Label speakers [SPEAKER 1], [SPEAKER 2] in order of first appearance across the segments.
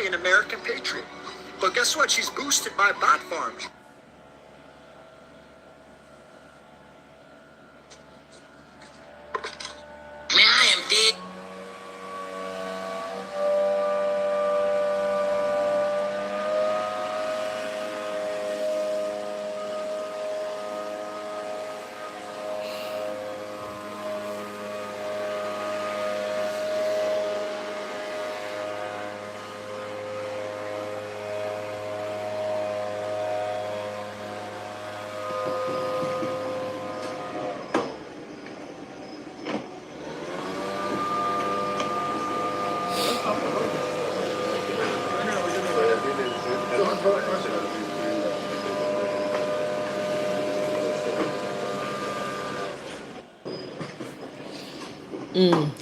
[SPEAKER 1] an American patriot. But guess what? She's boosted by bot farms.
[SPEAKER 2] Man, I am dead.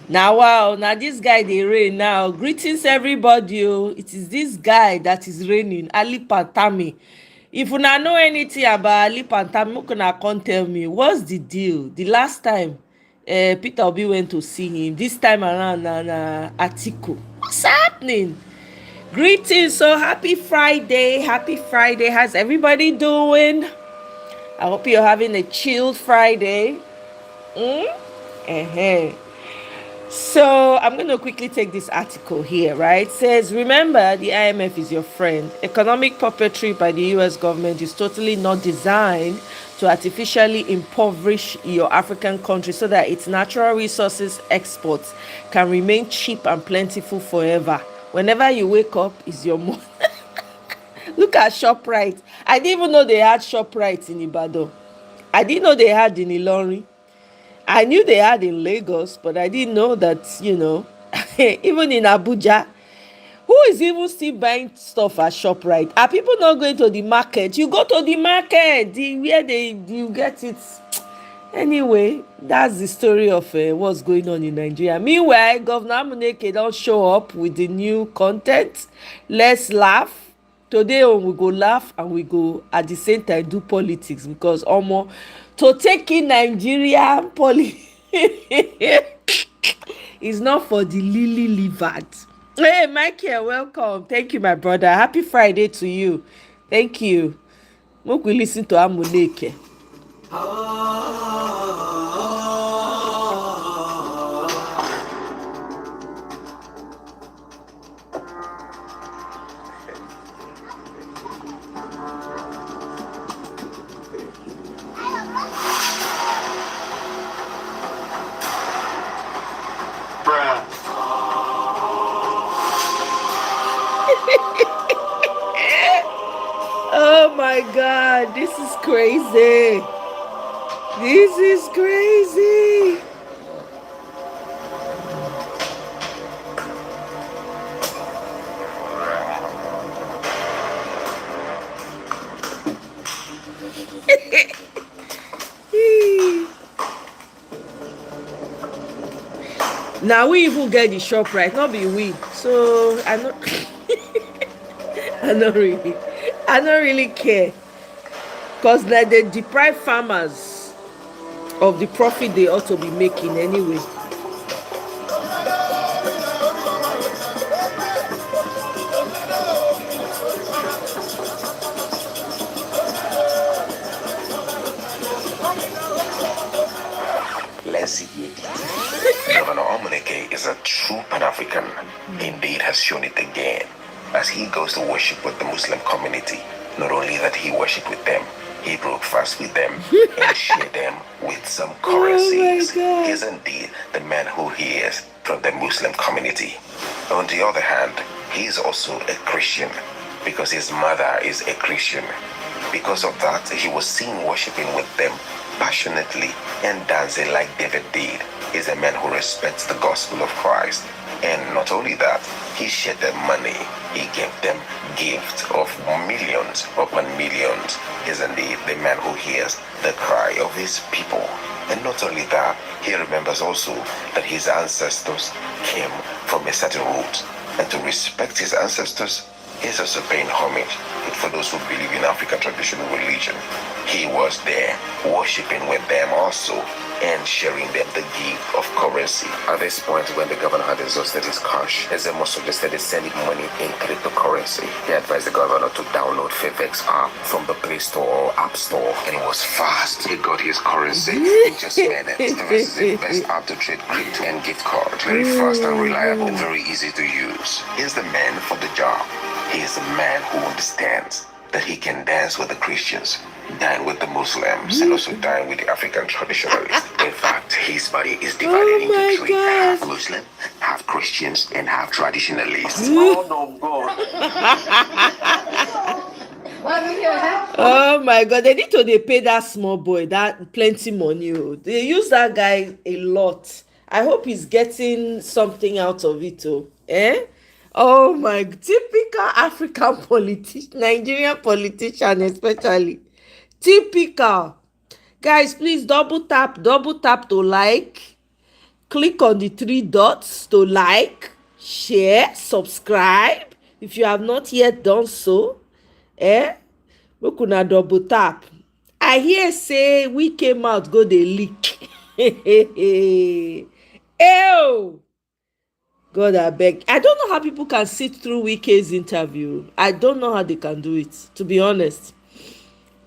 [SPEAKER 3] Now wow, now this guy dey reign now. Greetings everybody. Oh, it is this guy that is reigning, Ali Pantami. If una know anything about Ali Pantami, make una come tell me what's the deal. The last time Peter Obi went to see him, this time around na Atiku. What's happening? Greetings, so happy Friday. How's everybody doing? I hope you're having a chilled Friday. So I'm going to quickly take this article here, right? It says, remember, the IMF is your friend. Economic puppetry by the US government is totally not designed to artificially impoverish your African country so that its natural resources exports can remain cheap and plentiful forever. Whenever you wake up, is your money. Look at ShopRite. I didn't even know they had ShopRite in Ibadan. I didn't know they had in Ilorin. I knew they had in Lagos, but I didn't know that, even in Abuja, who is even still buying stuff at ShopRite? Are people not going to the market? You go to the market, where you get it. Anyway, that's the story of what's going on in Nigeria. Meanwhile, Governor Amuneke don't show up with the new content. Let's laugh. Today we go laugh and we go at the same time do politics, because Omo, to take in Nigerian is not for the lily livered. Hey Michael, welcome. Thank you, my brother. Happy Friday to you. Thank you. Make we listen to Amuneke. Oh my God, this is crazy. This is crazy. Now we even get the shop right, not be we. So I know I don't really care, because like they deprive farmers of the profit they ought to be making anyway.
[SPEAKER 4] Let's see it. Governor Omoye is a true Pan-African. Indeed has shown it again, as he goes to worship with the Muslim community. Not only that he worshipped with them, he broke fast with them and shared them with some currencies.
[SPEAKER 3] Oh
[SPEAKER 4] He's indeed the man who he is from the Muslim community. On the other hand, he is also a Christian because his mother is a Christian. Because of that, he was seen worshiping with them passionately and dancing like David did. He's a man who respects the gospel of Christ. And not only that, he shared them money. He gave them gifts of millions upon millions. He's indeed the man who hears the cry of his people. And not only that, he remembers also that his ancestors came from a certain root. And to respect his ancestors, he's also paying homage. But for those who believe in African traditional religion, he was there worshiping with them also. and sharing them the gift of currency. At this point, when the governor had exhausted his cash, Ezemo suggested sending money in cryptocurrency. He advised the governor to download Favex app from the Play Store or App Store, and it was fast. He got his currency in just minutes. Favex is the best app to trade crypto and gift card. Very fast and reliable, very easy to use. He's the man for the job. He is a man who understands that he can dance with the Christians, dine with the Muslims, and also dine with the African traditionalists. In fact, his body is divided into three: half Muslim, half Christians, and half traditionalists. Oh,
[SPEAKER 3] Oh my God, they need to they pay that small boy that plenty money. Oh. They use that guy a lot. I hope he's getting something out of it. Oh, eh? Oh my, typical African politician, Nigerian politician especially. Typical. Guys, please double tap to like. Click on the three dots to like, share, subscribe if you have not yet done so. Eh? Make una double tap. I hear say we came out go dey leak. Ew! God abeg. I don't know how people can sit through Wike's interview. I don't know how they can do it, to be honest.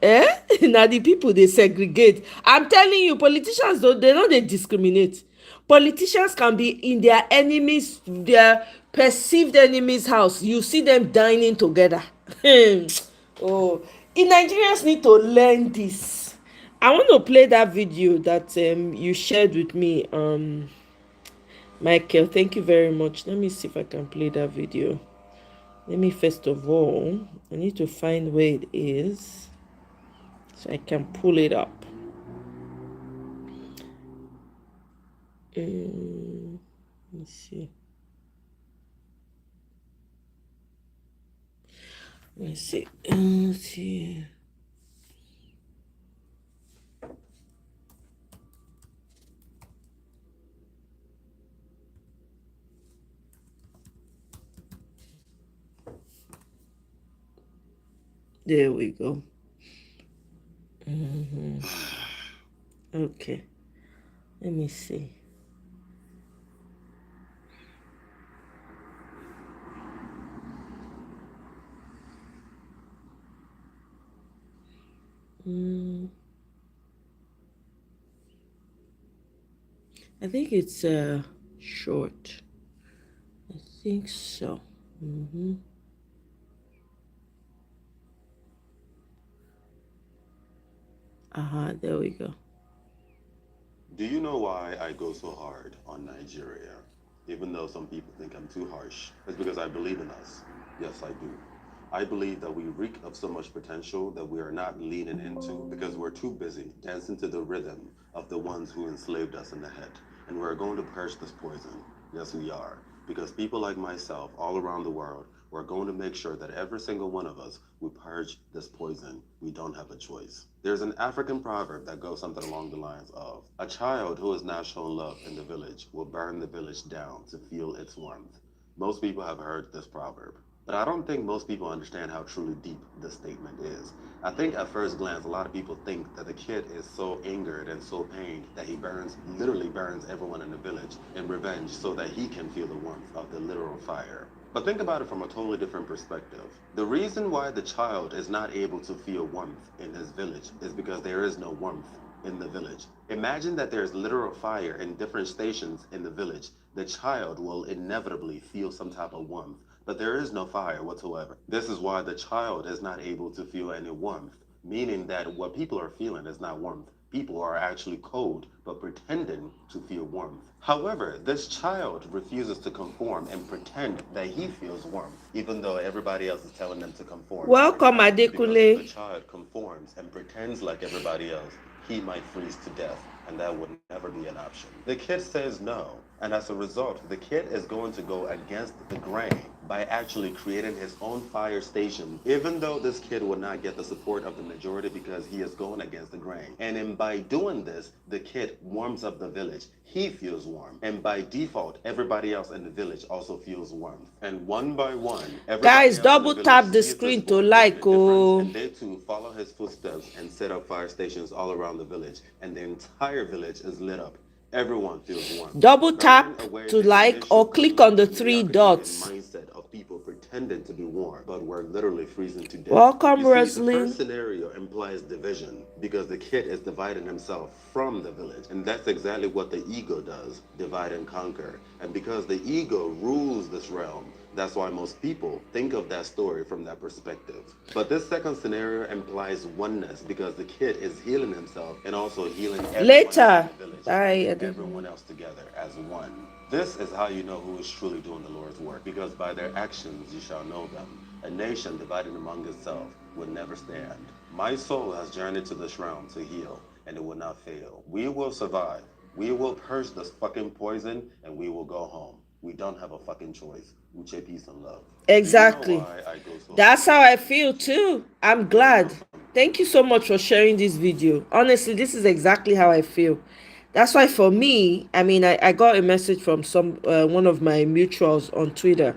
[SPEAKER 3] Na the people they segregate. I'm telling you, politicians they don't they discriminate. Politicians can be in their enemies, their perceived enemies' house. You see them dining together. Oh, Nigerians need to learn this. I want to play that video that you shared with me, Michael. Thank you very much. Let me see if I can play that video. Let me first of all, I need to find where it is so I can pull it up. Let me see. Let's see. Let's see. There we go. Okay. Let me see. I think it's short. I think so. There we go.
[SPEAKER 5] Do you know why I go so hard on Nigeria? Even though some people think I'm too harsh. It's because I believe in us. Yes, I do. I believe that we reek of so much potential that we are not leaning into because we're too busy dancing to the rhythm of the ones who enslaved us in the head. And we're going to purge this poison. Yes, we are. Because people like myself all around the world, we're going to make sure that every single one of us, we purge this poison. We don't have a choice. There's an African proverb that goes something along the lines of, a child who is not shown love in the village will burn the village down to feel its warmth. Most people have heard this proverb, but I don't think most people understand how truly deep this statement is. I think at first glance, a lot of people think that the kid is so angered and so pained that he literally burns everyone in the village in revenge so that he can feel the warmth of the literal fire. But think about it from a totally different perspective. The reason why the child is not able to feel warmth in his village is because there is no warmth in the village. Imagine that there's literal fire in different stations in the village. The child will inevitably feel some type of warmth, but there is no fire whatsoever. This is why the child is not able to feel any warmth, meaning that what people are feeling is not warmth. People are actually cold, but pretending to feel warmth. However, this child refuses to conform and pretend that he feels warmth, even though everybody else is telling them to conform.
[SPEAKER 3] Welcome, Adekule.
[SPEAKER 5] Because if the child conforms and pretends like everybody else, he might freeze to death, and that would never be an option. The kid says no, and as a result, the kid is going to go against the grain. by actually creating his own fire station, even though this kid would not get the support of the majority because he is going against the grain. And by doing this, the kid warms up the village. He feels warm. And by default, everybody else in the village also feels warmth. And one by one,
[SPEAKER 3] guys, double tap the screen to like. Oh,
[SPEAKER 5] and they too follow his footsteps and set up fire stations all around the village. And the entire village is lit up. Everyone feels warm.
[SPEAKER 3] Double tap to like or click on the three dots.
[SPEAKER 5] Mindset of people pretending to be warm, but we're literally freezing to death.
[SPEAKER 3] Welcome,
[SPEAKER 5] The
[SPEAKER 3] wrestling.
[SPEAKER 5] first scenario implies division because the kid is dividing himself from the village. And that's exactly what the ego does, divide and conquer. And because the ego rules this realm, that's why most people think of that story from that perspective. But this second scenario implies oneness because the kid is healing himself and also healing
[SPEAKER 3] Later.
[SPEAKER 5] everyone else together as one. This is how you know who is truly doing the Lord's work, because by their actions you shall know them. A nation divided among itself would never stand. My soul has journeyed to this realm to heal, and it will not fail. We will survive. We will purge this fucking poison, and we will go home. We don't have a fucking choice. Uche, peace and love.
[SPEAKER 3] Exactly.
[SPEAKER 5] You know why I go so
[SPEAKER 3] That's how I feel too. I'm glad. Thank you so much for sharing this video. Honestly, this is exactly how I feel. That's why for me, I mean, I got a message from one of my mutuals on Twitter,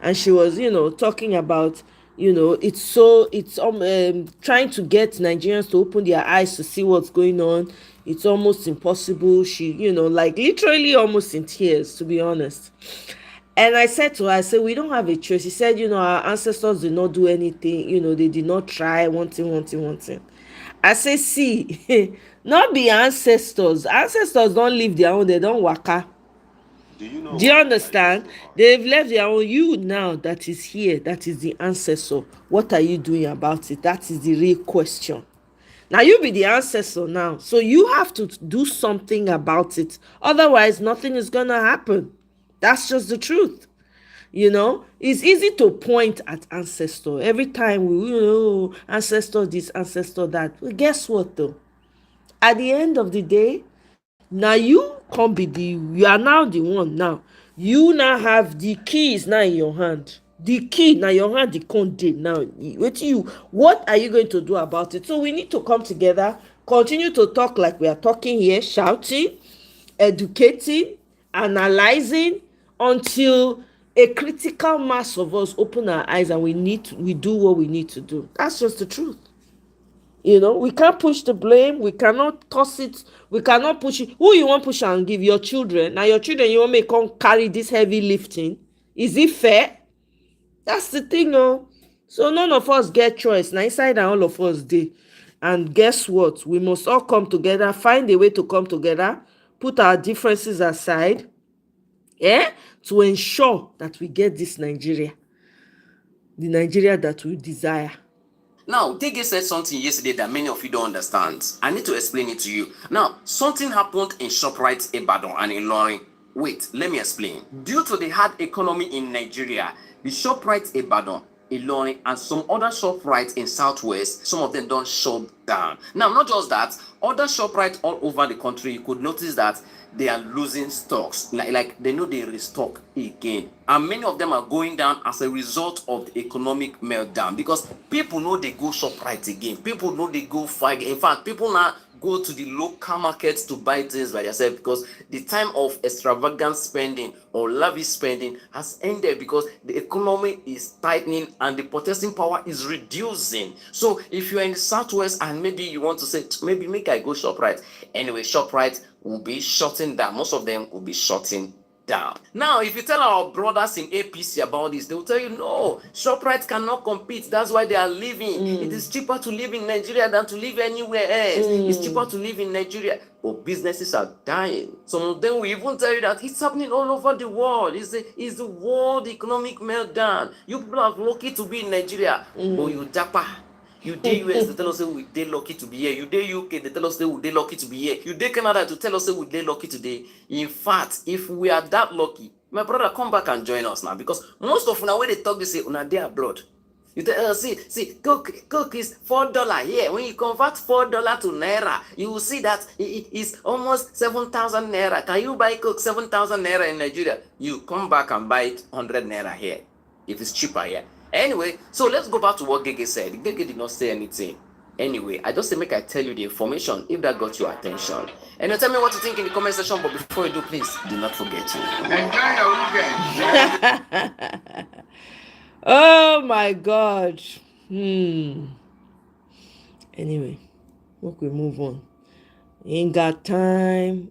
[SPEAKER 3] and she was, talking about, it's trying to get Nigerians to open their eyes to see what's going on. It's almost impossible. She, like literally almost in tears, to be honest. And I said to her, I said, we don't have a choice. She said, our ancestors did not do anything. They did not try one thing. I say, see, not be ancestors. Ancestors don't live their own. They don't waka.
[SPEAKER 5] Do you
[SPEAKER 3] understand? They've left their own. You now that is here, that is the ancestor. What are you doing about it? That is the real question. Now you be the ancestor now. So you have to do something about it. Otherwise, nothing is going to happen. That's just the truth. It's easy to point at ancestor. Every time we, ancestor this, ancestor that. Well, guess what though? At the end of the day, now you are now the one now. You now have the keys now in your hand. The key now your hand, the conde now. What are you going to do about it? So we need to come together, continue to talk like we are talking here, shouting, educating, analyzing, until a critical mass of us open our eyes and we do what we need to do. That's just the truth. We can't push the blame. We cannot toss it. We cannot push it. Who you want push and give? Your children. Now your children, you want me to come carry this heavy lifting? Is it fair? That's the thing, no. So none of us get choice. Now inside and all of us dey. And guess what? We must all come together, find a way to come together, put our differences aside, to ensure that we get this Nigeria, the Nigeria that we desire.
[SPEAKER 2] Now, Dege said something yesterday that many of you don't understand. I need to explain it to you. Now, something happened in ShopRite, Ibadan, and in Ilorin. Wait, let me explain. Due to the hard economy in Nigeria, the ShopRite, Ibadan, Ilorin, and some other ShopRite in Southwest, some of them don't shut down. Now, not just that, other ShopRite all over the country, you could notice that they are losing stocks. Like they know they restock again. And many of them are going down as a result of the economic meltdown, because people know they go ShopRite again. People know they go fight. In fact, people now go to the local markets to buy things by themselves, because the time of extravagant spending or lavish spending has ended, because the economy is tightening and the purchasing power is reducing. So if you're in the Southwest and maybe you want to say, maybe make I go ShopRite. Anyway, ShopRite will be shutting down. Most of them will be shutting down. Now, if you tell our brothers in APC about this, they will tell you, no, ShopRite cannot compete. That's why they are leaving. It is cheaper to live in Nigeria than to live anywhere else. It's cheaper to live in Nigeria. But businesses are dying. Some of them will even tell you that it's happening all over the world. It's the world economic meltdown. You people are lucky to be in Nigeria, but you japa. You dey US, they tell us we dey lucky to be here. You dey UK, they tell us we dey lucky to be here. You dey Canada to tell us we dey lucky today. In fact, if we are that lucky, my brother, come back and join us now, because most of una when they talk, they say una dey abroad. You tell see, Coke is $4 here. When you convert $4 to naira, you will see that it is almost 7,000 naira. Can you buy Coke 7,000 naira in Nigeria? You come back and buy it 100 naira here. If it's cheaper, yeah. Anyway, so let's go back to what Gege said. Gege did not say anything. Anyway, I just say make I tell you the information if that got your attention. And you tell me what you think in the comment section. But before you do, please do not forget to
[SPEAKER 1] Enjoy your weekend.
[SPEAKER 3] Oh my God. Anyway, look, we move on. Ain't got time.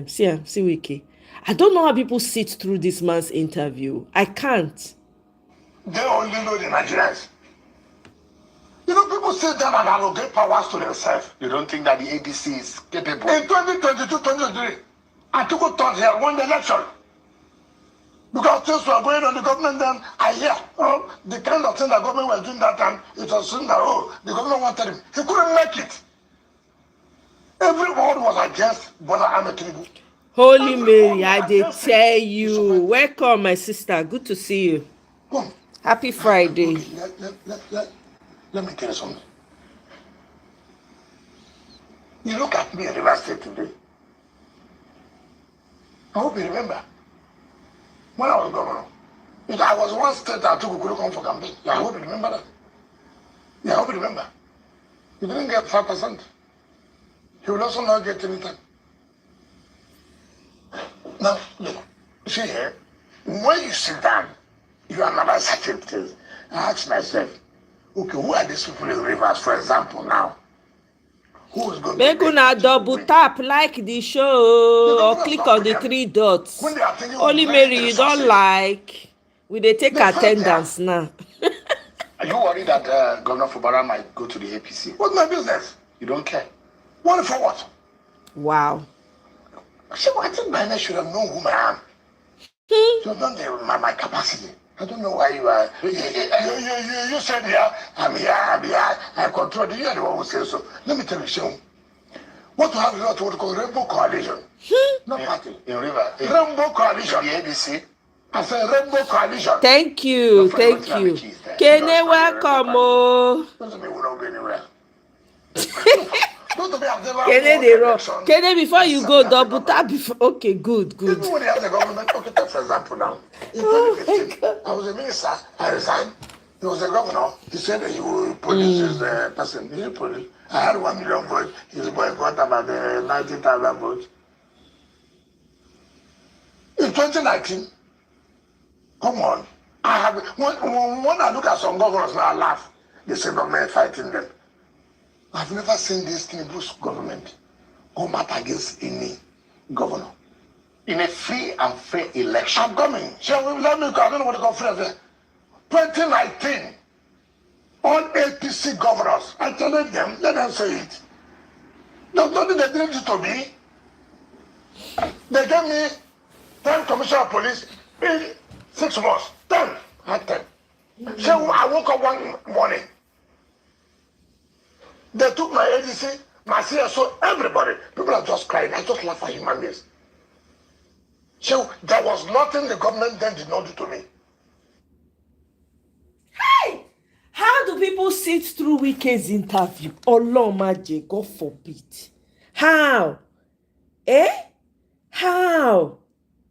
[SPEAKER 3] See Wiki. I don't know how people sit through this man's interview. I can't.
[SPEAKER 6] They only know the Nigerians. You know, people sit down and allocate powers to themselves. You don't think that the ADC is capable? In 2022, 2023, I took a thought here, won the election. Because things were going on the government then, I hear the kind of thing the government was doing that time, it was soon that, the government wanted him. He couldn't make it. Everyone was against Bola Ahmed Tinubu.
[SPEAKER 3] Holy Mary, I did tell you. Welcome, my sister. Good to see you. Happy Friday.
[SPEAKER 6] Okay, let me tell you something. You look at me in River State today. I hope you remember. When I was governor, I was one state that took Ukuru for campaign. I hope you remember that. I hope you remember. You didn't get 5%. He will also not get anything. Now, look, see here, when you sit down, you analyze certain things. I ask myself, okay, who are these people in Rivers, for example, now? Who is going
[SPEAKER 3] Make
[SPEAKER 6] to
[SPEAKER 3] una double tap, like the show, or click on the 3 dots.
[SPEAKER 6] When they are thinking
[SPEAKER 3] Holy
[SPEAKER 6] of
[SPEAKER 3] Mary,
[SPEAKER 6] the
[SPEAKER 3] you don't
[SPEAKER 6] resources,
[SPEAKER 3] like. We dey take
[SPEAKER 6] They felt
[SPEAKER 3] attendance now.
[SPEAKER 6] Are you worried that Governor Fubara might go to the APC? What's my business? You don't care. What for what?
[SPEAKER 3] Wow.
[SPEAKER 6] See, I think by now should have known who I am. So don't know my capacity. I don't know why you are. You said here, I'm here, I control. You are the one who says so. Let me tell you something. What to have is what we call Rainbow Coalition. Not party. In River. Rainbow Coalition. The ABC. I said Rainbow Coalition.
[SPEAKER 3] Thank you. Kene, welcome.
[SPEAKER 6] Doesn't mean we don't go anywhere.
[SPEAKER 3] Kene, before you go, double tap before. Okay, good.
[SPEAKER 6] Even when they have the government, okay, take for example now. In 2015, I was a minister, I resigned. He was a governor. He said that he will produce his person. He didn't produce. I had 1 million votes. His boy got about 90,000 votes. In 2019, come on. I have when I look at some governors now, I laugh. They say government fighting them. I've never seen this Tinubu's government come out against any governor. In a free and fair election. I'm coming. Shall we let me go? I don't know what to call free and fair. 2019, all APC governors, I challenge them, let them say it. There's nothing they didn't do to me. They gave me 10 commissioner of police in 6 months. 10. I had 10. So I woke up one morning. They took my ADC, my CSO, everybody. People are just crying. I just laugh at human beings. So there was nothing the government then did not do to me.
[SPEAKER 3] Hey! How do people sit through Wike's interview? Olomaje, God forbid. How? How?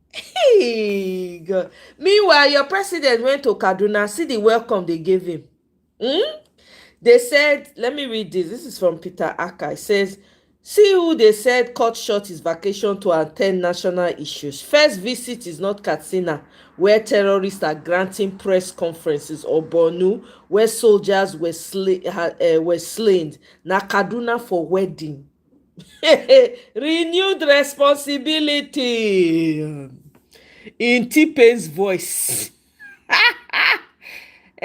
[SPEAKER 3] Hey, God. Meanwhile, your president went to Kaduna. See the welcome they gave him. They said, let me read this. This is from Peter Aka. It says, see who they said cut short his vacation to attend national issues. First visit is not Katsina, where terrorists are granting press conferences, or Borno, where soldiers were slain. Na Kaduna for wedding. Renewed responsibility. In T-Pain's voice.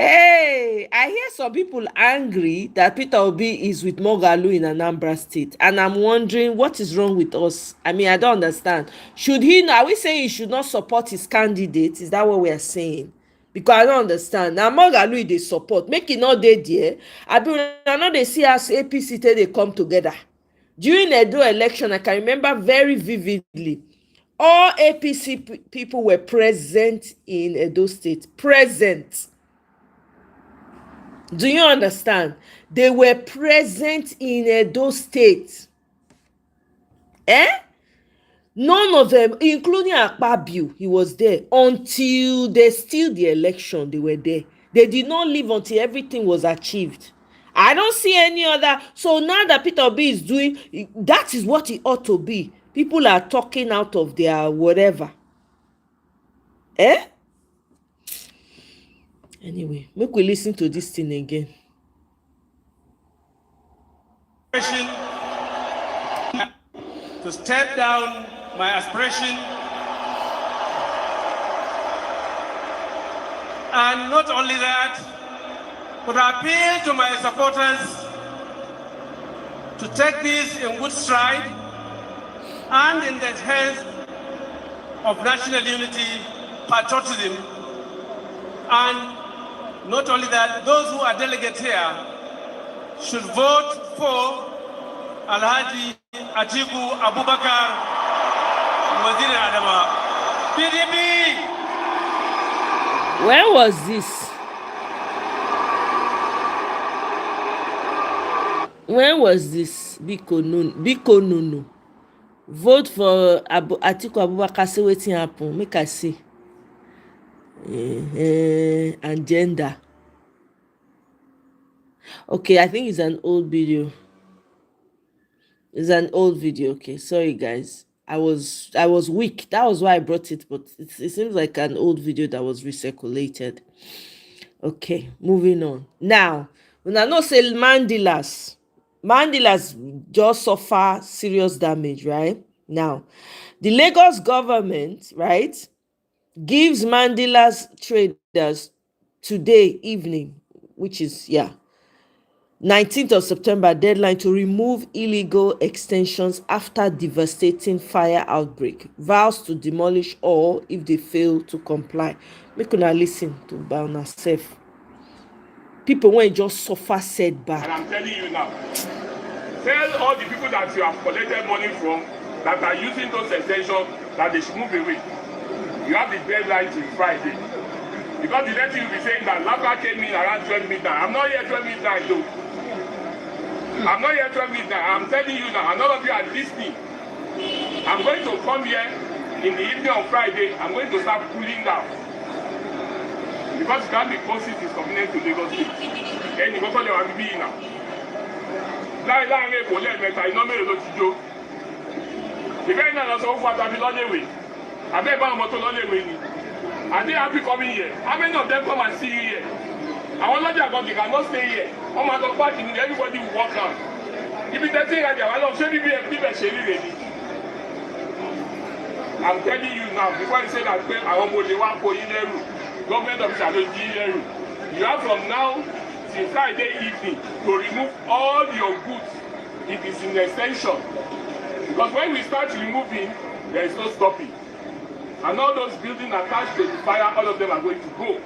[SPEAKER 3] Hey, I hear some people angry that Peter Obi is with Mogalu in Anambra State, and I'm wondering what is wrong with us. I mean, I don't understand. Should he? Are we saying he should not support his candidate? Is that what we are saying? Because I don't understand. Now Mogalu they support, make it not dead there. I know they see us APC till they come together. During Edo election, I can remember very vividly. All APC people were present in Edo State. Present. Do you understand? They were present in Edo State. None of them, including Akpabio, he was there until they steal the election. They were there. They did not leave until everything was achieved. I don't see any other. So now that Peter Obi is doing, that is what it ought to be. People are talking out of their whatever. Eh? Anyway, make we listen to this thing again.
[SPEAKER 7] To step down my aspiration, and not only that, but I appeal to my supporters to take this in good stride and in the interest of national unity, patriotism, and not only that, those who are delegates here should vote for Alhaji Atiku Abubakar Waziri Adama. PDP!
[SPEAKER 3] When was this? When was this? Biko no. Vote for Atiku Abubakar. Say wetin happen. Make I see. And gender. Okay, I think it's an old video. It's an old video. Okay, sorry guys. I was weak. That was why I brought it, but it seems like an old video that was recirculated. Okay, moving on. Now, when I know say Mandilas just suffer serious damage, right? Now, the Lagos government, right, gives Mandilas traders today evening, which is 19th of September deadline to remove illegal extensions after devastating fire outbreak. Vows to demolish all if they fail to comply. Make una listen to Bauna Sef. People when just suffer setback.
[SPEAKER 8] And I'm telling you now, tell all the people that you have collected money from that are using those extensions that they should move away. You have the deadline till Friday. Because the next thing you'll be saying that Lapa came in around 12 midnight. I'm not here 12 midnight though. I'm not here 12 midnight. I'm telling you now, and all of you are listening. I'm going to come here in the evening on Friday. I'm going to start cooling down. Because it can't be closest is convenient to Lagos State. And you go to the be now. Láàárín Èkó lẹ́ẹ̀mẹ́ta iná mélòó ló ti jó. Ìbẹ́ẹ̀ náà lọ sọ fún àtàbí lọ́lẹ́wé. Àbẹ́ ìbá ọmọ tó lọ́lẹ́wé ni. Are they happy coming here? How many of them come and see you here? Àwọn ọlọ́jà kan they cannot stay here. Wọ́n máa lọ pàtì ní everybody will walk out. Ibi tẹ́tí ìrajà wà lọ ṣé bíbẹ̀ ṣe rí rèé ni? I'm telling you now before you say that pé àwọn ọmọ olè wá kó yín lẹ́rù. Government official ló jí lẹ́rù. You have from now till Friday evening to remove all your goods if it's in extension. Because when we start removing, there is no stopping. And all those buildings attached to the fire, all of them are going to go.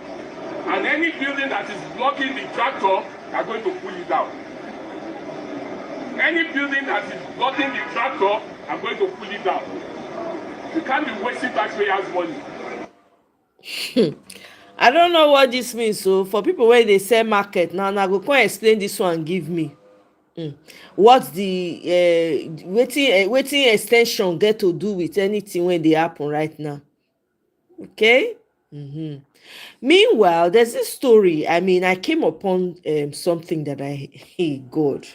[SPEAKER 8] And any building that is blocking the tractor are going to pull it down. Any building that is blocking the tractor are going to pull it down. You can't be wasting taxpayers' money.
[SPEAKER 3] I don't know what this means. So for people where they sell market now, I go come explain this one. Give me what's the waiting extension get to do with anything when they happen right now? Okay. Meanwhile, there's this story. I mean, I came upon something that God.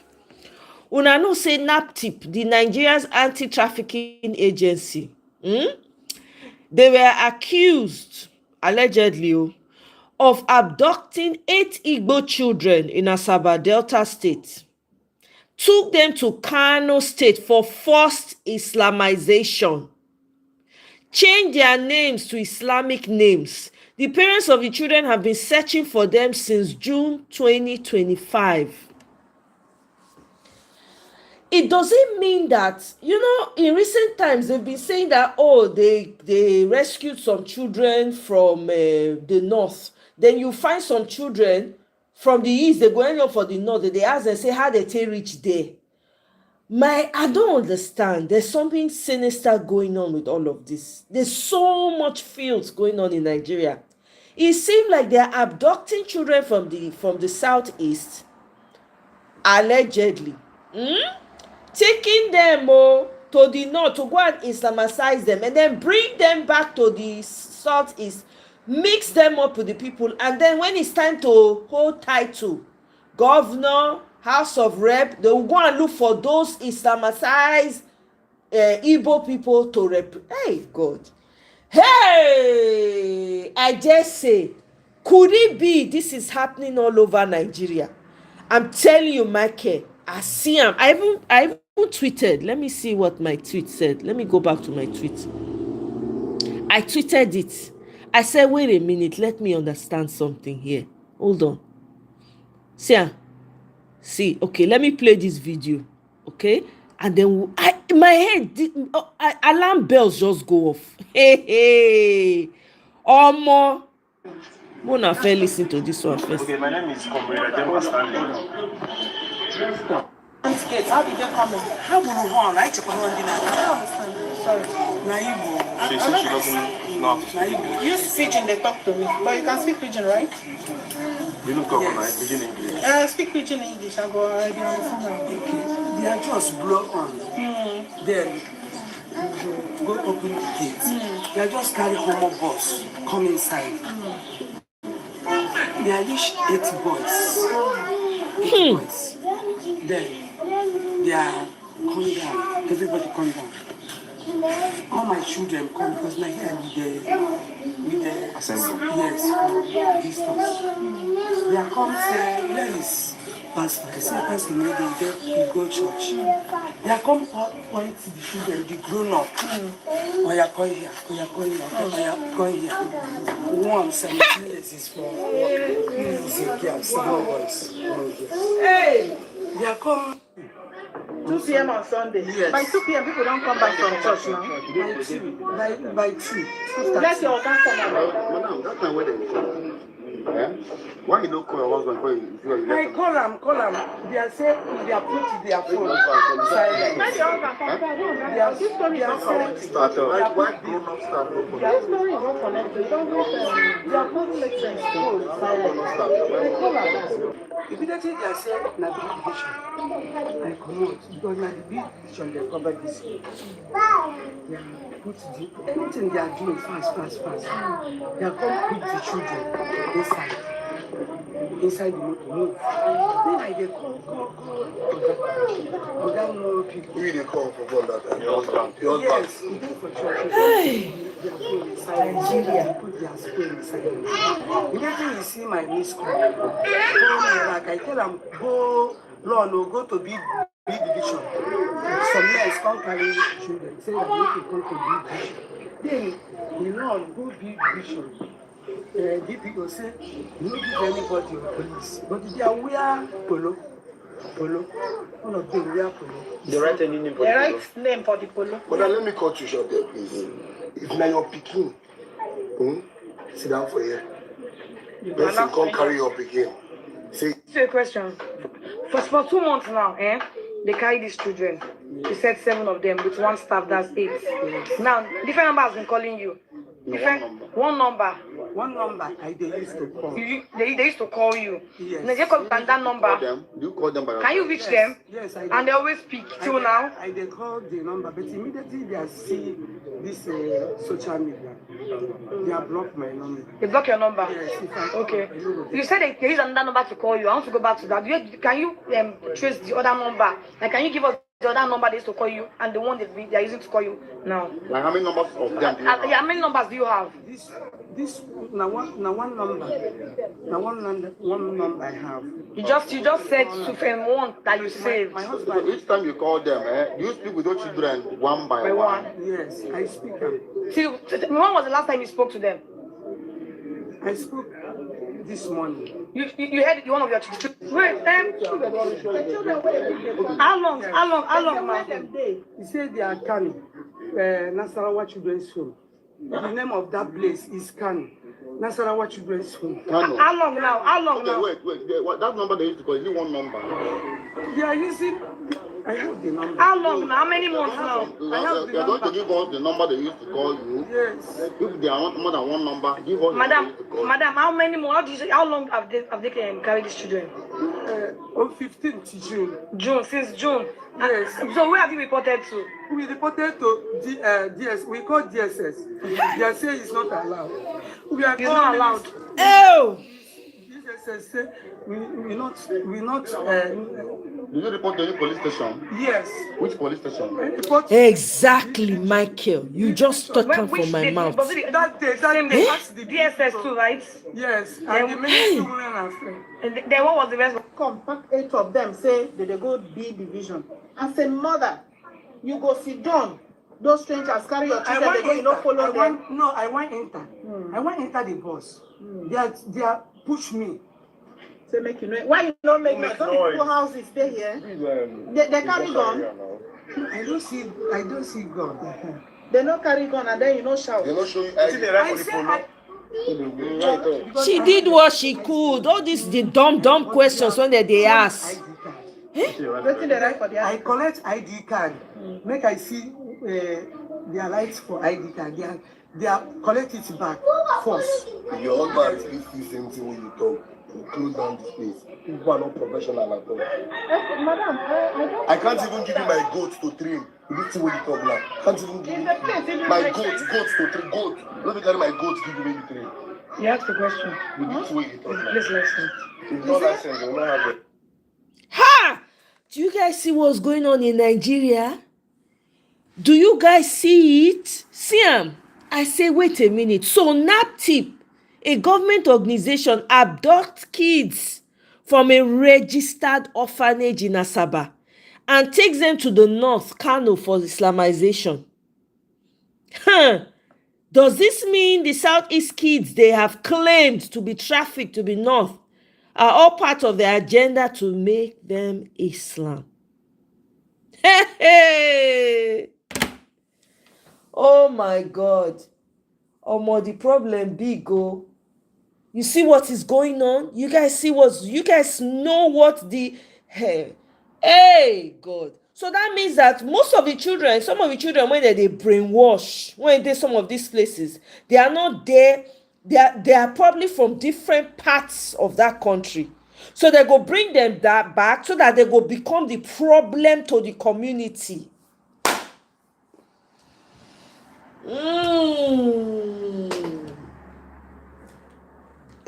[SPEAKER 3] Una know say NAPTIP, the Nigeria's anti-trafficking agency, they were accused allegedly of abducting 8 Igbo children in Asaba Delta State, took them to Kano State for forced Islamization, changed their names to Islamic names. The parents of the children have been searching for them since June 2025. It doesn't mean that, in recent times, they've been saying that, they rescued some children from the north. Then you find some children from the east, they go end up for the north. They ask them, say, how they reach there? I don't understand. There's something sinister going on with all of this. There's so much fields going on in Nigeria. It seems like they're abducting children from the southeast, allegedly. Taking them to the north to go and Islamicize them and then bring them back to the southeast, mix them up with the people, and then when it's time to hold title, governor, house of rep, they will go and look for those Islamicized Igbo people to rep. Hey God, hey, I just say, could it be this is happening all over Nigeria? I'm telling you, Michael, I see him. I even tweeted. Let me see what my tweet said. Let me go back to my tweet. I tweeted it. I said, wait a minute, let me understand something here. Hold on. See, okay, let me play this video. Okay? And then my head, alarm bells just go off. Hey. Omo. Mona fair listen to this one first.
[SPEAKER 9] Okay, my name is Comrade Adema Stanley.
[SPEAKER 10] How did you come in? How will you run? I check on one dinner. I don't understand. Sorry. Naibu.
[SPEAKER 9] She said she doesn't know.
[SPEAKER 10] Naibu. Use pidgin, they talk to me. But you can speak pidgin, right?
[SPEAKER 9] You don't talk
[SPEAKER 10] Yes.
[SPEAKER 9] Pidgin English.
[SPEAKER 10] Speak pidgin English. I go already on the phone now.
[SPEAKER 11] Okay. They are just blow on. Then you go open the gate. They are just carry homo bus. Come inside. They are each 8 boys. 8 boys. Then they are coming down. Everybody come down. All my children come because my hair with the
[SPEAKER 9] Assembly.
[SPEAKER 11] yes, distance. They are come say, where is pastor? I say pastor maybe they go church. They are come point to the children, the grown up. Oh yeah, come here, oh yeah, come here, oh yeah, come here. 1 17 years is for is a girl, 7 boys.
[SPEAKER 3] Hey.
[SPEAKER 11] They are come
[SPEAKER 10] 2 p.m. on Sunday.
[SPEAKER 11] Yes.
[SPEAKER 10] By 2 p.m. people don't come back from church now.
[SPEAKER 11] by 2.
[SPEAKER 10] Let your organ come out.
[SPEAKER 5] Madam, that's my wedding. Yeah? Why you don't call your husband before you
[SPEAKER 11] I call them. They are saying they are put their phone silent.
[SPEAKER 10] Let your organ come back. This story is not connected.
[SPEAKER 5] Why grown-up staff don't call
[SPEAKER 10] This story is not connected. You don't go their phone makes sense. Phone silent. I call them.
[SPEAKER 11] Immediately they are saying na big division. I come out because na the big division they cover this. They put anything they are doing fast. They are come put the children inside the motor move. Then I they call. Oga no people.
[SPEAKER 6] Who they call for one that time?
[SPEAKER 5] Your husband.
[SPEAKER 11] Yes, we go for church.
[SPEAKER 3] Hey.
[SPEAKER 11] Their phone inside. Nigeria put their phone inside. Immediately you see my missed call. Call me back. I tell them go go to big division. Some men come carry children. Say that you can come to big division. Then the Lord go big division. DPO say you don't give anybody your police, but they are wear polo. One of them wear polo.
[SPEAKER 9] They write any name for
[SPEAKER 10] The right name for the polo.
[SPEAKER 6] But let me cut you short there, please. If now you're picking, sit down for here. Person come carry your picking. See.
[SPEAKER 12] A question. For 2 months now, they carry these children. You said 7 of them with 1 staff, that's 8. Now, different number has been calling you. One number.
[SPEAKER 11] I they used to call.
[SPEAKER 12] They used to call you.
[SPEAKER 11] Yes.
[SPEAKER 12] They just call that number.
[SPEAKER 5] You call them by
[SPEAKER 12] Can you reach them?
[SPEAKER 11] Yes, I
[SPEAKER 12] And they always speak till now.
[SPEAKER 11] I they call the number, but immediately they see this social media. They have blocked my number.
[SPEAKER 12] They block your number.
[SPEAKER 11] Yes,
[SPEAKER 12] Okay. You said they use another number to call you. I want to go back to that. Can you trace the other number? Like, can you give us the other number they used to call you and the one they are using to call you now?
[SPEAKER 5] Like how many numbers of them do you have?
[SPEAKER 12] How many numbers do you have?
[SPEAKER 11] This one number. Now one number I have.
[SPEAKER 12] You just said to one that you saved.
[SPEAKER 11] My
[SPEAKER 5] So
[SPEAKER 11] husband.
[SPEAKER 5] each time you call them, do you speak with those children one by one?
[SPEAKER 11] Yes, I speak them.
[SPEAKER 12] See, when was the last time you spoke to them?
[SPEAKER 11] I spoke this morning.
[SPEAKER 12] You had one of your children. Wait, how long, ma'am?
[SPEAKER 11] He said they are coming. Nasarawa Children's Home. The name of that place is Kano. Nasarawa Children's Home.
[SPEAKER 5] Kano.
[SPEAKER 12] How long now?
[SPEAKER 5] Okay, wait. That number they used to call, is it one number?
[SPEAKER 11] They are using I have the number.
[SPEAKER 12] How long now? How many months now?
[SPEAKER 11] I have the
[SPEAKER 13] You're going to
[SPEAKER 11] number.
[SPEAKER 13] give us the number they used to call you.
[SPEAKER 11] Yes.
[SPEAKER 13] If they are more than one number, give us
[SPEAKER 12] Madam,
[SPEAKER 13] the number they used to call you.
[SPEAKER 12] madam, how many more? How do you say? How long have they carried these children?
[SPEAKER 11] On 15th June.
[SPEAKER 12] June, since June.
[SPEAKER 11] Yes.
[SPEAKER 12] So where have you reported to?
[SPEAKER 11] We reported to DS. We call DSS. They say it's not allowed. We are
[SPEAKER 12] It's not allowed.
[SPEAKER 3] Oh!
[SPEAKER 11] DSS say we not.
[SPEAKER 13] Did you report to any police station?
[SPEAKER 11] Yes.
[SPEAKER 13] Which police station?
[SPEAKER 3] Exactly, Michael. You just took
[SPEAKER 12] When-
[SPEAKER 3] them from
[SPEAKER 12] which
[SPEAKER 3] my
[SPEAKER 12] day-
[SPEAKER 3] mouth.
[SPEAKER 12] was it
[SPEAKER 11] That day,
[SPEAKER 12] same day?
[SPEAKER 11] that's the
[SPEAKER 12] DSS too, right?
[SPEAKER 11] Yes.
[SPEAKER 12] Then-
[SPEAKER 11] And the Ministry of Women Affairs.
[SPEAKER 12] And then what was the rest?
[SPEAKER 10] Come, pack 8 of them, say that they go B division. As a mother, you go sit down. Those strangers carry your children, they go, you don't follow them.
[SPEAKER 11] I want enter. I want enter the bus. They are push me.
[SPEAKER 10] Say make you know. Why you don't make noise? Some people houses stay here. They carry gun.
[SPEAKER 11] I don't see God.
[SPEAKER 10] They no carry gun and then you no shout.
[SPEAKER 13] They don't show you
[SPEAKER 11] I said
[SPEAKER 3] She did what she could. All these the dumb questions when they ask.
[SPEAKER 10] Wetin they write for their
[SPEAKER 11] I collect ID card. Make I see their rights for ID card. They are collect it back first.
[SPEAKER 13] Your husband is the same thing when you talk. You close down the space. People are not professional at all.
[SPEAKER 10] Madam, I don't.
[SPEAKER 13] I can't even give you my goats to train. You need to when you talk now. Can't even give you my goats to train. Goat. Let me carry my goats give you when you train.
[SPEAKER 12] You asked the question.
[SPEAKER 13] You need to when you talk now.
[SPEAKER 12] Please listen.
[SPEAKER 13] If not license, you will not have it.
[SPEAKER 3] Ha! Do you guys see what's going on in Nigeria? Do you guys see it? See I say, wait a minute. So NAPTIP, a government organization, abducts kids from a registered orphanage in Asaba and takes them to the north, Kano, for Islamization. Does this mean the Southeast kids they have claimed to be trafficked to the north are all part of the agenda to make them Islam? Hey! Oh my God. Omo, the problem big, oh. You see what is going on? You guys know what the hey God. So that means that most of the children, some of the children, when they brainwash, when they some of these places, they are not there. They are probably from different parts of that country. So they go bring them that back so that they go become the problem to the community.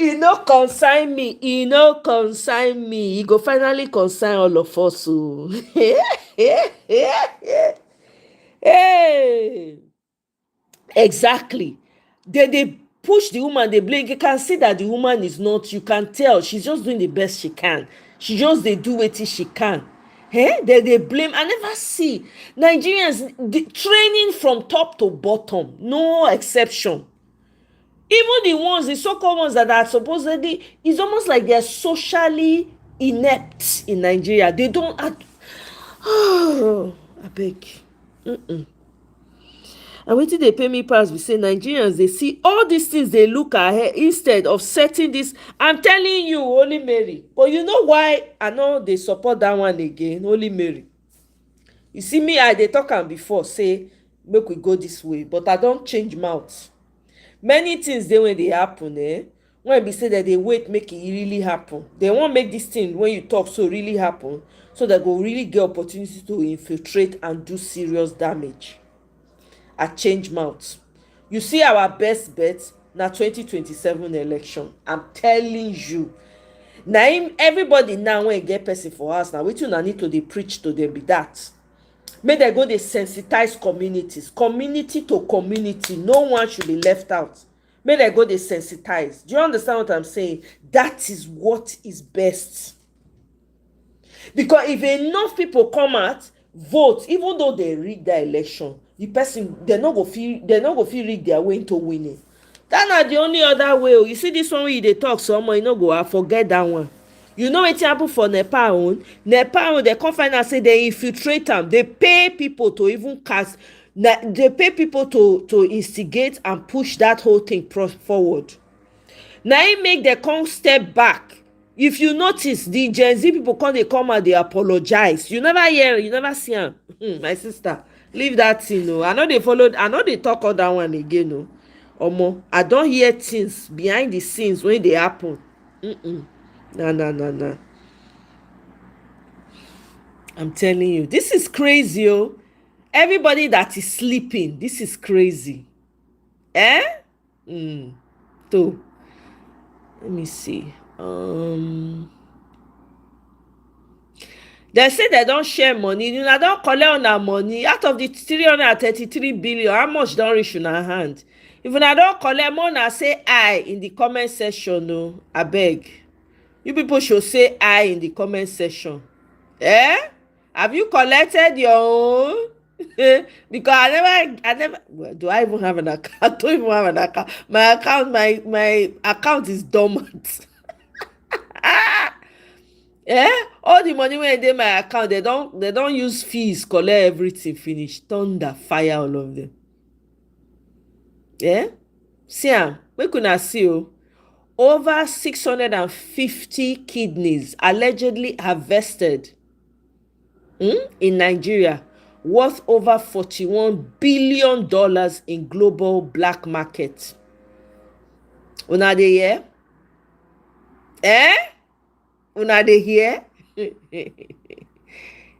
[SPEAKER 3] E no consign me. E no consign me. E go finally consign all of us. Oh. Hey. Exactly. They push the woman, they blame. You can see that the woman is not, you can tell she's just doing the best she can. She just they do what she can. Hey, they blame. I never see Nigerians training from top to bottom, no exception. Even the ones, the so-called ones that are supposedly, it's almost like they're socially inept in Nigeria. They don't act. Oh, I beg. And waiting they pay me pass, we say Nigerians, they see all these things, they look ahead instead of setting this. I'm telling you, Holy Mary. But you know why I know they support that one again, Holy Mary. You see me, they talk am before, say, make we go this way. But I don't change mouth. Many things they when they happen, when we say that they wait, make it really happen. They won't make this thing when you talk so really happen, so that go really get opportunity to infiltrate and do serious damage. I change mouth. You see our best bet na 2027 election. I'm telling you. Now everybody now when get person for us now, wetin una need to dey preach to them be that. Make they go dey sensitize communities, community to community. No one should be left out. Make they go dey sensitize. Do you understand what I'm saying? That is what is best. Because if enough people come out, vote, even though they rig the election, the person they no go feel rig their way into winning. That's not the only other way. You see this one where they talk someone, you know go, I forget that one. You know what happened for Nepal? Nepal, they come find out say they infiltrate them. They pay people to even cast. They pay people to instigate and push that whole thing forward. Now it make them come step back. if you notice, the Gen Z people come and they apologize. You never hear, you never see them. My sister, leave that thing. No, I know they followed. I know they talk all that one again. No, Omo, I don't hear things behind the scenes when they happen. Nah. I'm telling you, this is crazy. Oh, everybody that is sleeping, this is crazy. So, let me see. They say they don't share money. You don't collect on our money. Out of the 333 billion, how much don't reach in our hand? If you don't collect more, say I in the comment section. No, I beg. You people should say I in the comment section. Have you collected your own? Because I never. Well, do I even have an account? I don't even have an account. My account is dormant. All the money when they my account, they don't use fees, collect everything, finish, thunder, fire all of them. See make una see over 650 kidneys allegedly harvested in Nigeria, worth over $41 billion in global black market. Una dey hear? Una dey hear?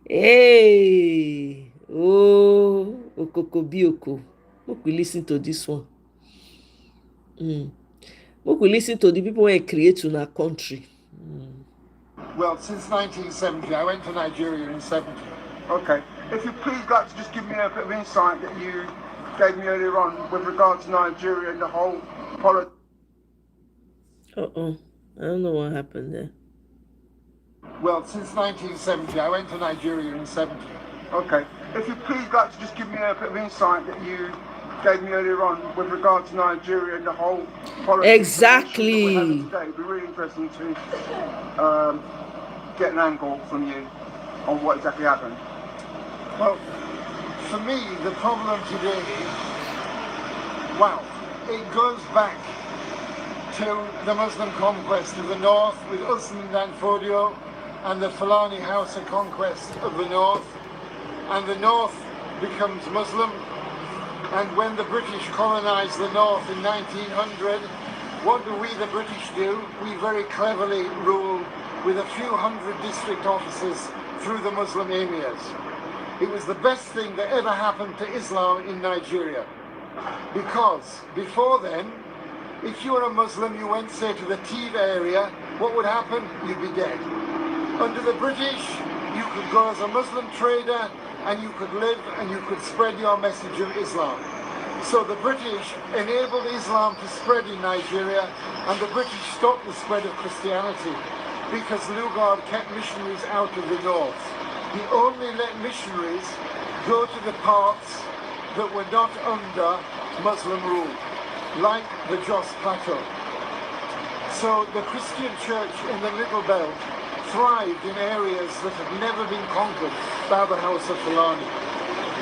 [SPEAKER 3] Hey, Okokobioko. Make we listen to this one. Make we listen to the people who create in our country.
[SPEAKER 6] Well, since 1970, I went to Nigeria in 70. Okay. If you please like to just give me a bit of insight that you gave me earlier on with regard to Nigeria and the whole politics.
[SPEAKER 3] I don't know what happened there.
[SPEAKER 6] Well, since 1970, I went to Nigeria in 70. Okay. If you please like to just give me a bit of insight that you gave me earlier on with regard to Nigeria and the whole politics.
[SPEAKER 3] Exactly.
[SPEAKER 6] It'd be really interesting to get an angle from you on what exactly happened. Well, for me, the problem today, it goes back to the Muslim conquest of the north with Usman Dan Fodio and the Fulani Hausa conquest of the north, and the north becomes Muslim. And when the British colonized the north in 1900, what do we, the British, do? We very cleverly rule with a few hundred district officers through the Muslim emirs. It was the best thing that ever happened to Islam in Nigeria. Because before then, if you were a Muslim, you went, say, to the Tiv area, what would happen? You'd be dead. Under the British, you could go as a Muslim trader and you could live and you could spread your message of Islam. So the British enabled Islam to spread in Nigeria, and the British stopped the spread of Christianity because Lugard kept missionaries out of the north. He only let missionaries go to the parts that were not under Muslim rule, like the Jos Plateau. So the Christian church in the Middle Belt thrived in areas that had never been conquered by the House of Fulani.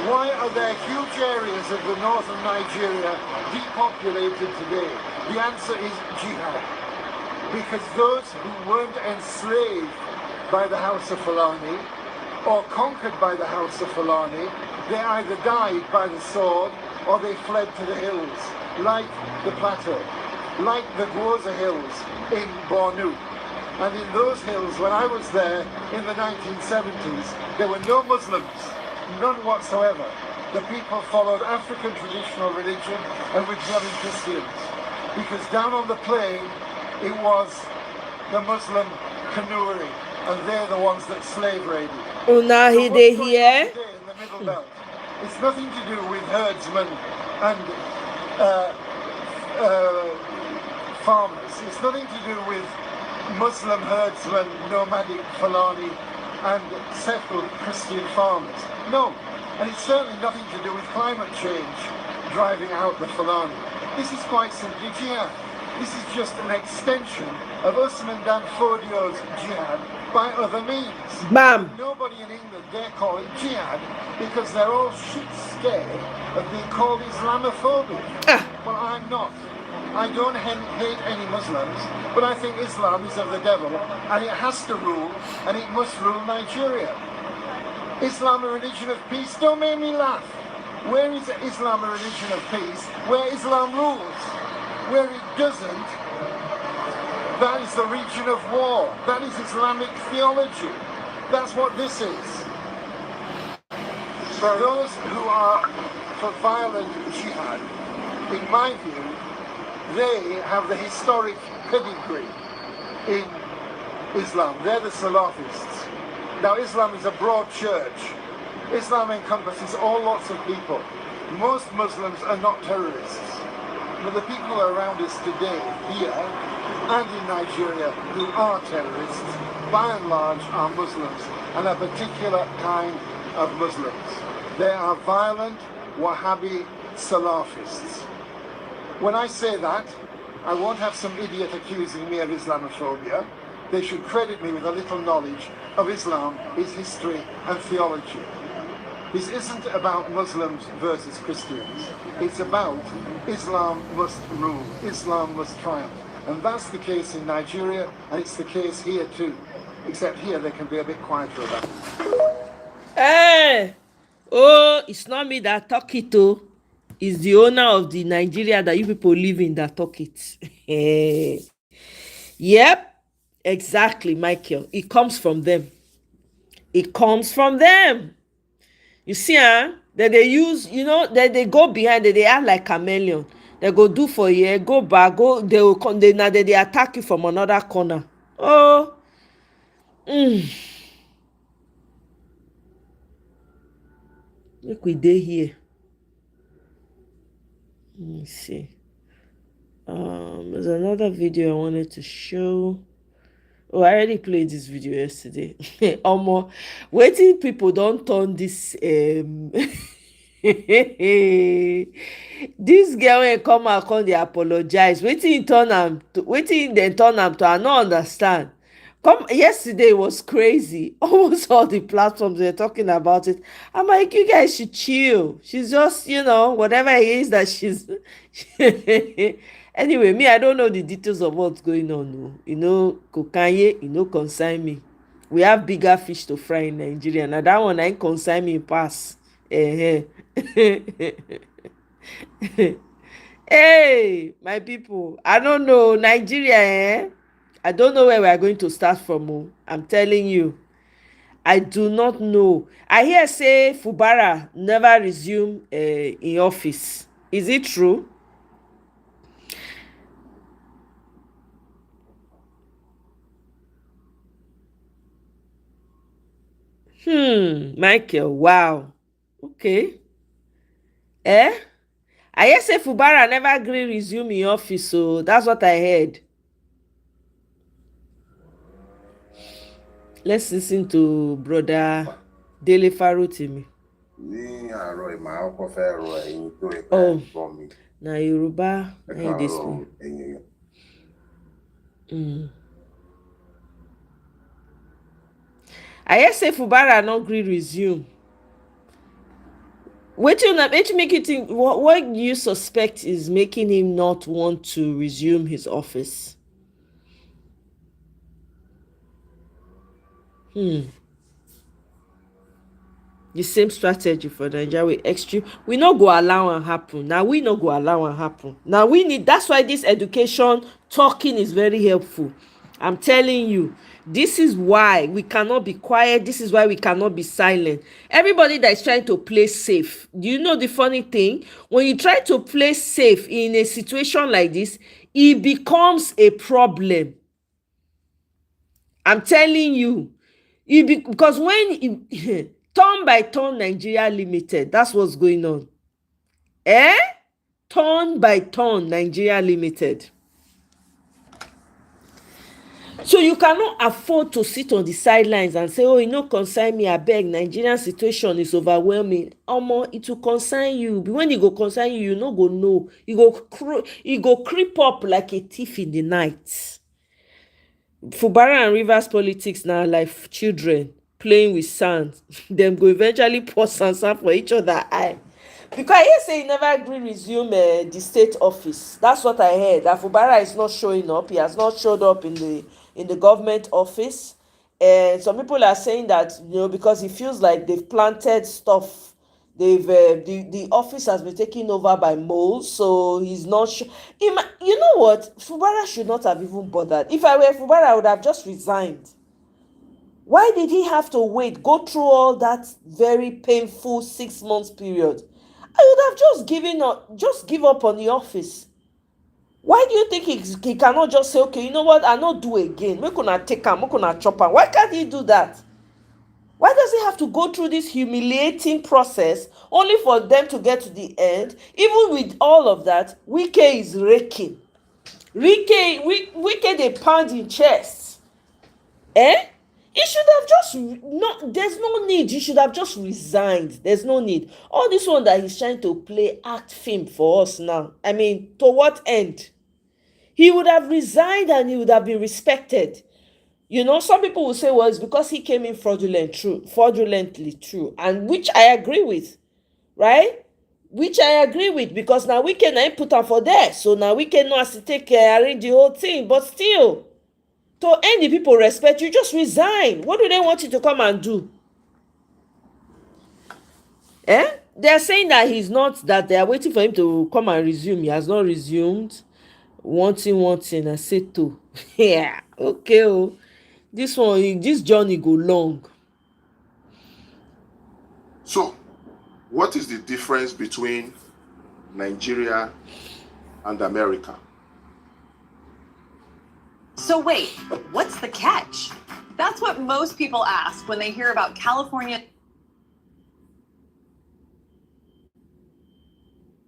[SPEAKER 6] Why are there huge areas of the north of Nigeria depopulated today? The answer is jihad. Because those who weren't enslaved by the House of Fulani or conquered by the House of Fulani, they either died by the sword or they fled to the hills, like the plateau, like the Gwoza Hills in Bornu. And in those hills, when I was there in the 1970s, there were no Muslims, none whatsoever. The people followed African traditional religion and were dwelling Christians. Because down on the plain, it was the Muslim Kanuri, and they're the ones that slave raided.
[SPEAKER 3] So what's going on
[SPEAKER 6] today in the Middle Belt? It's nothing to do with herdsmen and farmers. It's nothing to do with Muslim herdsmen, nomadic Fulani, and settled Christian farmers. No, and it's certainly nothing to do with climate change driving out the Fulani. This is quite simply jihad. This is just an extension of Usman Dan Fodio's jihad by other means.
[SPEAKER 3] Bam.
[SPEAKER 6] Nobody in England dare call it jihad because they're all shit scared of being called Islamophobic. Well, I'm not.
[SPEAKER 14] I don't hate any Muslims, but I think Islam is of the devil, and it has to rule, and it must rule Nigeria. Islam a religion of peace? Don't make me laugh. Where is Islam a religion of peace? Where Islam rules. Where it doesn't, that is the region of war. That is Islamic theology. That's what this is. So those who are for violent jihad, in my view, they have the historic pedigree in Islam. They're the Salafists. Now, Islam is a broad church. Islam encompasses all lots of people. Most Muslims are not terrorists. But the people around us today, here and in Nigeria, who are terrorists, by and large are Muslims, and a particular kind of Muslims. They are violent Wahhabi Salafists. When I say that, I won't have some idiot accusing me of Islamophobia. They should credit me with a little knowledge of Islam, its history and theology. This isn't about Muslims versus Christians. It's about Islam must rule, Islam must triumph. And that's the case in Nigeria, and it's the case here too. Except here they can be a bit quieter about it.
[SPEAKER 3] Hey! Oh, it's not me that talk it, oh. It's the owner of the Nigeria that you people live in that talk it. Yep, exactly, Michael. It comes from them. It comes from them. You see, that they use, that they go behind, that they act like chameleon. They go do for you, go back, go, they will come, now they attack you from another corner. Oh, Look, we dey here. Let me see. There's another video I wanted to show. Oh, I already played this video yesterday. Omo, waiting people don't turn this this girl when come out come dey apologize. Waiting turn am to waiting then turn am to I no understand. Yesterday was crazy. Almost all the platforms were talking about it. I'm like, you guys should chill. She's just, whatever it is that she's anyway, me, I don't know the details of what's going on. Kokanye, consign me. We have bigger fish to fry in Nigeria. Now that one ain't consign me pass. Hey, my people, I don't know. Nigeria, I don't know where we are going to start from. I'm telling you. I do not know. I hear say Fubara never resume in office. Is it true? Michael, wow. Okay. I hear say Fubara never agree resume in office, so that's what I heard. Let's listen to brother Dele Farotimi. Oh, na Yoruba na dey speak. I hear say Fubara no gree resume. Wetin make you think? What you suspect is making him not want to resume his office? The same strategy for Nigeria with extreme. We no go allow am happen. Now we no go allow am happen. Now we need. That's why this education talking is very helpful. I'm telling you, this is why we cannot be quiet. This is why we cannot be silent. Everybody that is trying to play safe. Do you know the funny thing? When you try to play safe in a situation like this, it becomes a problem. I'm telling you. Because when turn by turn Nigeria Limited, that's what's going on. Turn by turn Nigeria Limited. So you cannot afford to sit on the sidelines and say, oh, concern me, I beg, Nigerian situation is overwhelming. Omo, it will concern you. But when it go concern you, you no go know. You go creep up like a thief in the night. Fubara and Rivers politics now like children playing with sand. Them go eventually pour sand for each other eye. Because I hear say he never agree resume the state office. That's what I heard. That Fubara is not showing up. He has not showed up in the government office. And some people are saying that, because he feels like they've planted stuff. The office has been taken over by moles, so he's not sure. You know what? Fubara should not have even bothered. If I were Fubara, I would have just resigned. Why did he have to wait, go through all that very painful 6 months period? I would have just give up on the office. Why do you think he cannot just say, okay, you know what, I not do again. Make una take him, make una chop him. Why can't he do that? Why does he have to go through this humiliating process only for them to get to the end? Even with all of that, Wike is raking. Wike they pound in chest. He should have just there's no need. He should have just resigned. There's no need. All this one that he's trying to play act film for us now. I mean, to what end? He would have resigned and he would have been respected. Some people will say, well, it's because he came in fraudulently true, and which I agree with, right? Which I agree with, because now we can put her for there. So now we cannot take arrange the whole thing, but still. To earn the people respect, you just resign. What do they want you to come and do? They're saying that that they are waiting for him to come and resume. He has not resumed. Wanting, I said to. Yeah, okay. This journey go long.
[SPEAKER 15] So, what is the difference between Nigeria and America?
[SPEAKER 16] So wait, what's the catch? That's what most people ask when they hear about California.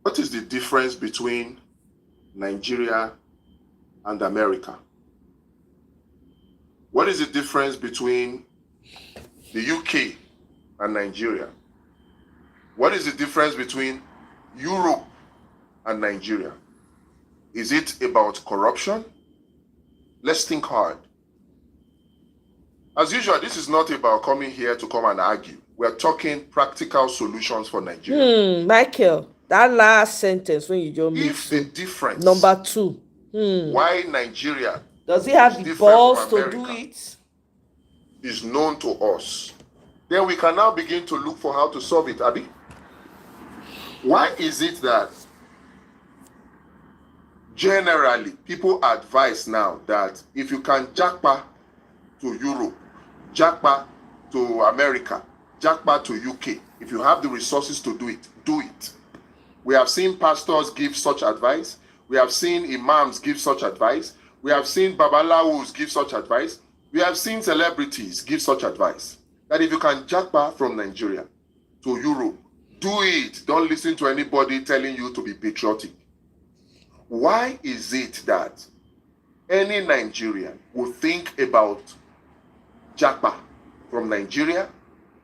[SPEAKER 15] What is the difference between Nigeria and America? What is the difference between the UK and Nigeria? What is the difference between Europe and Nigeria? Is it about corruption? Let's think hard. As usual, this is not about coming here to come and argue. We're talking practical solutions for Nigeria.
[SPEAKER 3] Michael, that last sentence when you just
[SPEAKER 15] If the difference,
[SPEAKER 3] number 2,
[SPEAKER 15] why Nigeria
[SPEAKER 3] does he have the balls to do it?
[SPEAKER 15] Is known to us. Then we can now begin to look for how to solve it, Abby. Why is it that generally people advise now that if you can japa to Europe, japa to America, japa to UK, if you have the resources to do it, do it. We have seen pastors give such advice. We have seen imams give such advice. We have seen babalawos give such advice. We have seen celebrities give such advice. That if you can japa from Nigeria to Europe, do it. Don't listen to anybody telling you to be patriotic. Why is it that any Nigerian will think about japa from Nigeria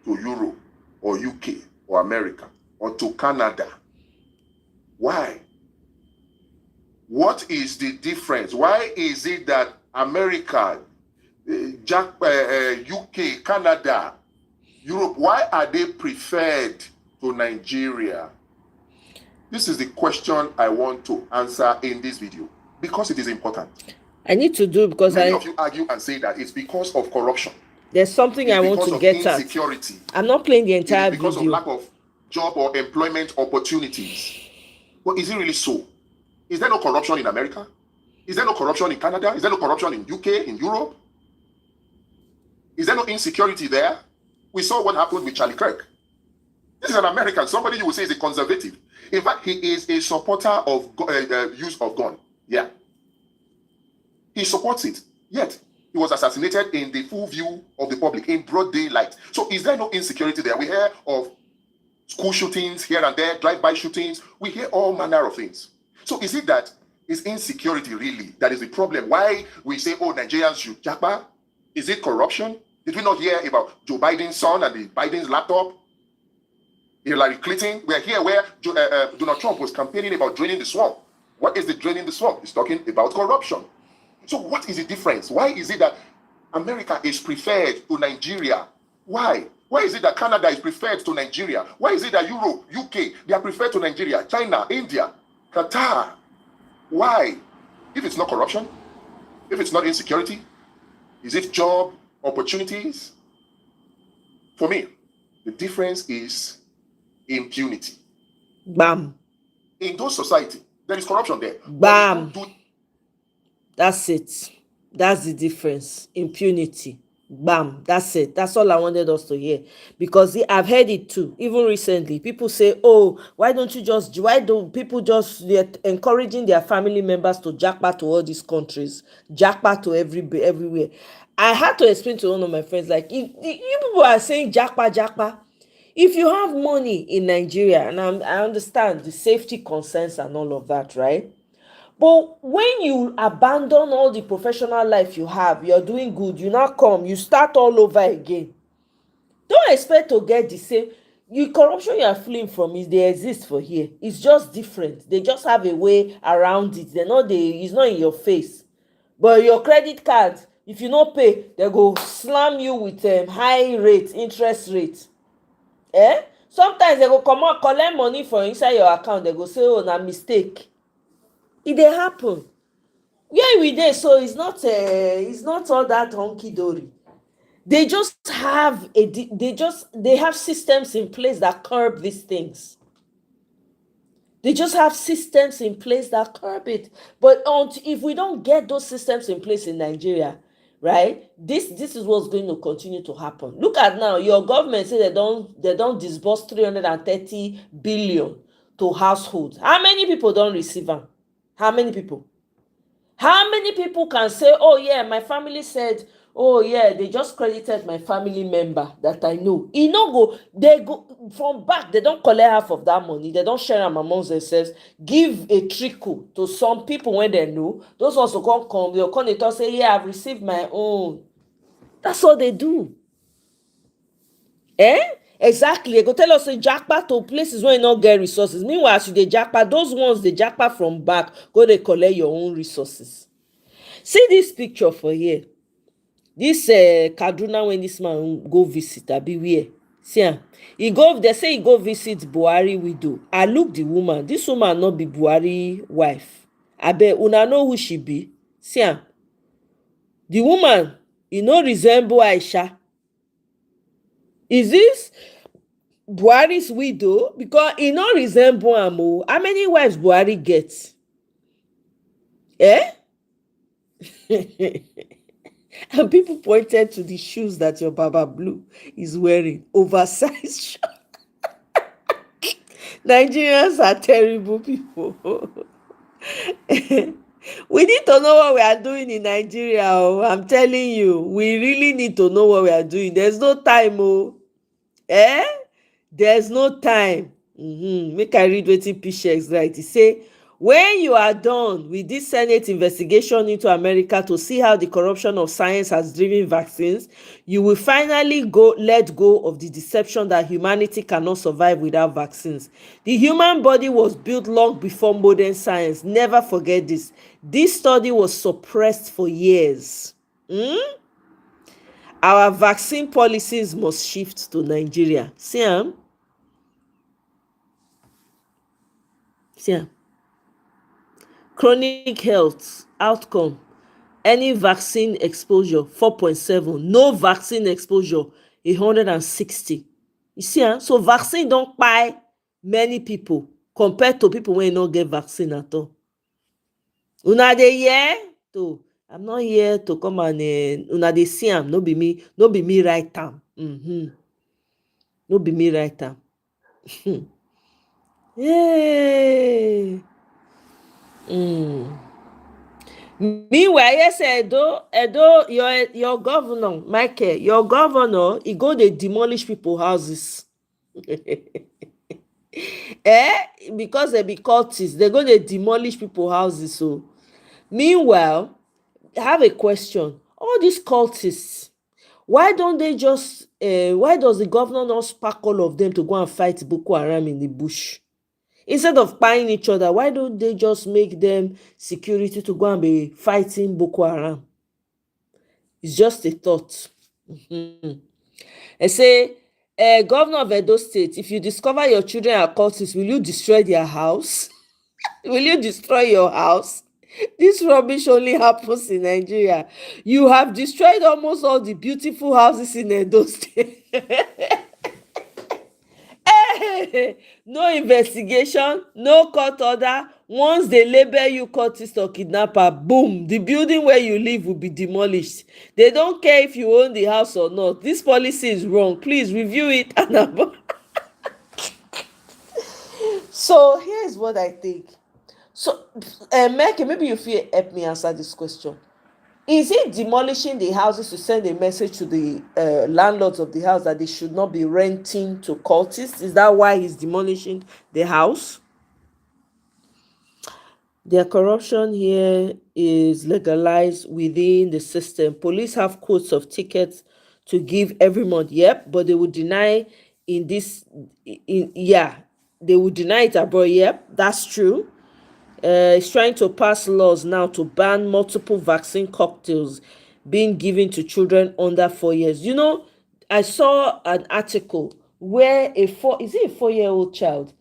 [SPEAKER 15] to Europe or UK or America or to Canada? Why? What is the difference? Why is it that America, UK, Canada, Europe, why are they preferred to Nigeria? This is the question I want to answer in this video because it is important.
[SPEAKER 3] I need to do because
[SPEAKER 15] Many of you argue and say that it's because of corruption.
[SPEAKER 3] There's something I want to get at.
[SPEAKER 15] Insecurity.
[SPEAKER 3] I'm not playing the entire video.
[SPEAKER 15] Because of lack of job or employment opportunities. Well, is it really so? Is there no corruption in America? Is there no corruption in Canada? Is there no corruption in UK, in Europe? Is there no insecurity there? We saw what happened with Charlie Kirk. This is an American, somebody you would say is a conservative. In fact, he is a supporter of use of gun. Yeah. He supports it. Yet, he was assassinated in the full view of the public, in broad daylight. So is there no insecurity there? We hear of school shootings here and there, drive-by shootings. We hear all manner of things. So is it that it's insecurity really that is the problem? Why we say, oh, Nigerians should japa? Is it corruption? Did we not hear about Joe Biden's son and the Biden's laptop? Hillary Clinton, we are here where Donald Trump was campaigning about draining the swamp. What is the draining the swamp? He's talking about corruption. So what is the difference? Why is it that America is preferred to Nigeria? Why? Why is it that Canada is preferred to Nigeria? Why is it that Europe, UK, they are preferred to Nigeria, China, India, Qatar? Why? If it's not corruption, if it's not insecurity, is it job opportunities? For me, the difference is impunity.
[SPEAKER 3] Bam.
[SPEAKER 15] In those society, there is corruption there.
[SPEAKER 3] Bam. That's it. That's the difference. Impunity. Bam. That's it. That's all I wanted us to hear. Because I've heard it too. Even recently, people say, "Oh, why don't people just they're encouraging their family members to japa to all these countries, japa to everywhere?" I had to explain to one of my friends, like, if you people are saying japa. If you have money in Nigeria, and I understand the safety concerns and all of that, right? But when you abandon all the professional life you have, you're doing good, you now come, you start all over again. Don't expect to get the same. The corruption you are fleeing from they exist for here. It's just different. They just have a way around it. It's not in your face. But your credit card, if you not pay, they go slam you with high rate, interest rate. Sometimes they go come out, collect money from inside your account. They go say, "Oh, na mistake." It dey happen. Where we dey, so it's not all that hunky-dory. They just have they have systems in place that curb these things. They just have systems in place that curb it. But if we don't get those systems in place in Nigeria, right, this is what's going to continue to happen. Look at now, your government say they don't disburse 330 billion to households. How many people don't receive them? How many people? How many people can say, "Oh yeah, my family said, oh yeah, they just credited my family member that I know"? They go from back, they don't collect half of that money, they don't share them amongst themselves, give a trickle to some people when they know. Those also come, they'll come and say, "Yeah, I've received my own." That's all they do. Exactly. They go tell us to japa to places where you not get resources. Meanwhile, as you dey japa, those ones they japa from back, go they collect your own resources. See this picture for here. This Kaduna, when this man go visit, I be where. See am. They say he go visit Buhari widow. I look the woman. This woman not be Buhari wife. I bet una know who she be. See am. The woman, no resemble Aisha. Is this Buhari's widow? Because he no resemble am. How many wives Buhari gets? And people pointed to the shoes that your Baba Blue is wearing. Oversized shoes. Nigerians are terrible people. We need to know what we are doing in Nigeria. I'm telling you, we really need to know what we are doing. There's no time. There's no time. Make I read wetin P-Shex right. He say, when you are done with this Senate investigation into America to see how the corruption of science has driven vaccines, you will finally let go of the deception that humanity cannot survive without vaccines. The human body was built long before modern science. Never forget this. This study was suppressed for years. Our vaccine policies must shift to Nigeria. See am? See am? Chronic health outcome, any vaccine exposure 4.7, no vaccine exposure 160. You see, so vaccine don't kpai many people compared to people wey no get vaccine at all. Una dey hear? I'm not here to come and una dey see am, no be me write am. No be me write am. Hey. Meanwhile, yes, Edo, your governor, Michael, your governor, he go dey demolish people houses. Because they be cultists, they go dey demolish people houses. So, meanwhile, I have a question. All these cultists, why don't they just? Why does the governor not spark all of them to go and fight Boko Haram in the bush? Instead of buying each other, why don't they just make them security to go and be fighting Boko Haram? It's just a thought. I say Governor of Edo State, if you discover your children are cultists, will you destroy their house? Will you destroy your house? This rubbish only happens in Nigeria. You have destroyed almost all the beautiful houses in Edo State. No investigation, no court order. Once they label you cultist or kidnapper, boom, the building where you live will be demolished. They don't care if you own the house or not. This policy is wrong. Please review it and so here's what I think. So, Meke, maybe you feel help me answer this question. Is it demolishing the houses to send a message to the landlords of the house that they should not be renting to cultists? Is that why he's demolishing the house? Their corruption here is legalized within the system. Police have quotes of tickets to give every month. Yep, but they would deny in this. They would deny it abroad. Yep, that's true. It's trying to pass laws now to ban multiple vaccine cocktails being given to children under 4 years. You know, I saw an article where a 4-year-old child,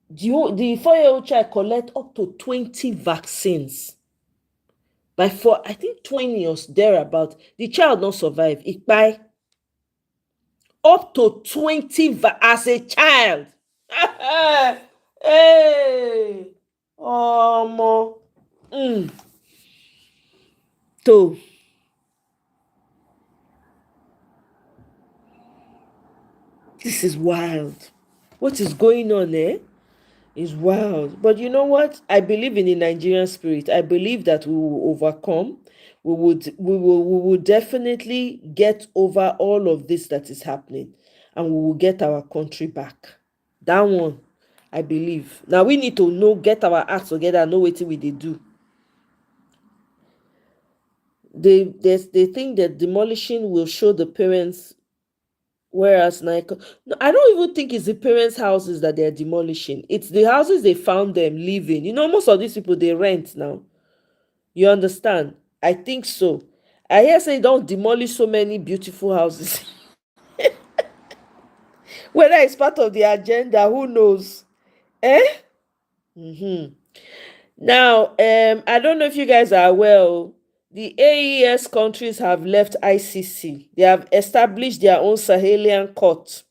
[SPEAKER 3] the 4-year-old child collect up to 20 vaccines. By I think 20 or thereabout. The child not survive. It by up to 20 as a child. Hey. So this is wild. What is going on there is wild. But you know what? I believe in the Nigerian spirit. I believe that we will overcome. We will definitely get over all of this that is happening, and we will get our country back. That one, I believe. Now we need to get our acts together and know what we do. They think that demolishing will show the parents, whereas no, I don't even think it's the parents' houses that they're demolishing. It's the houses they found them living. You know, most of these people, they rent now. You understand? I think so. I hear say don't demolish so many beautiful houses. Whether it's part of the agenda, who knows? Now, I don't know if you guys are aware, the AES countries have left ICC. They have established their own Sahelian court.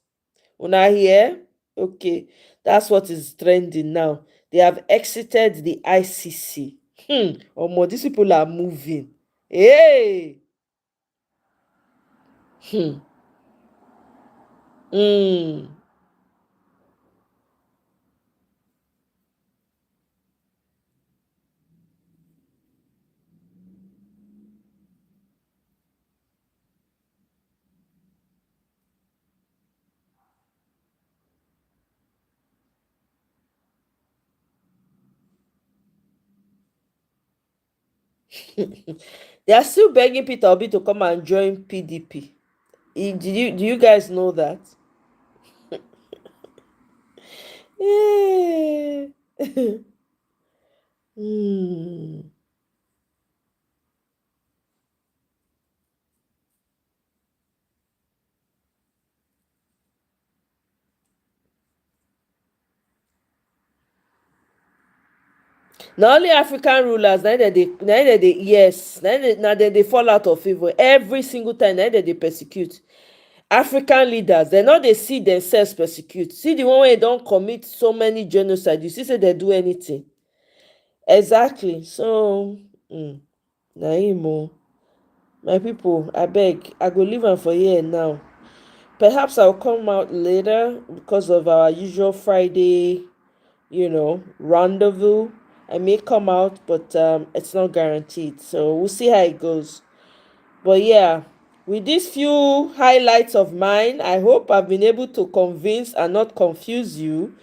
[SPEAKER 3] Una here? Okay, that's what is trending now. They have exited the ICC. Omo, these people are moving. Hey! They are still begging Peter Obi to come and join PDP. Do you guys know that? Na only African rulers na dem dey fall out of favour every single time. Na dem dey persecute African leaders. Dem no dey see themselves persecute. See the one wey don commit so many genocide, you see say dem do anything. Exactly. So na him o. My people, abeg, I go leave am for here now. Perhaps I'll come out later because of our usual Friday, rendezvous. I may come out, but it's not guaranteed. So we'll see how it goes. But yeah, with these few highlights of mine, I hope I've been able to convince and not confuse you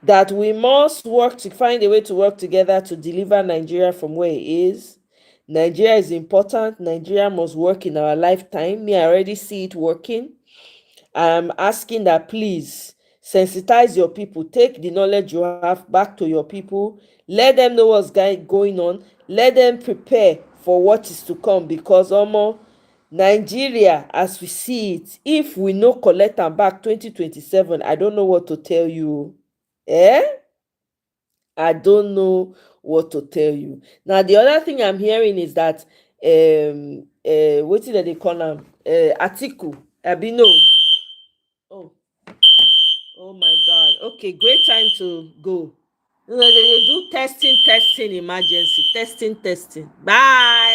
[SPEAKER 3] that we must work to find a way to work together to deliver Nigeria from where it is. Nigeria is important. Nigeria must work in our lifetime. Me, I already see it working. I'm asking that please sensitize your people. Take the knowledge you have back to your people. Let them know what's going on. Let them prepare for what is to come, because Nigeria as we see it, if we no collect am back 2027, I don't know what to tell you. I don't know what to tell you. Now the other thing I'm hearing is that wetin dem dey call am, Atiku abi no. Oh my God. Okay, great time to go. They do testing, emergency, testing. Bye.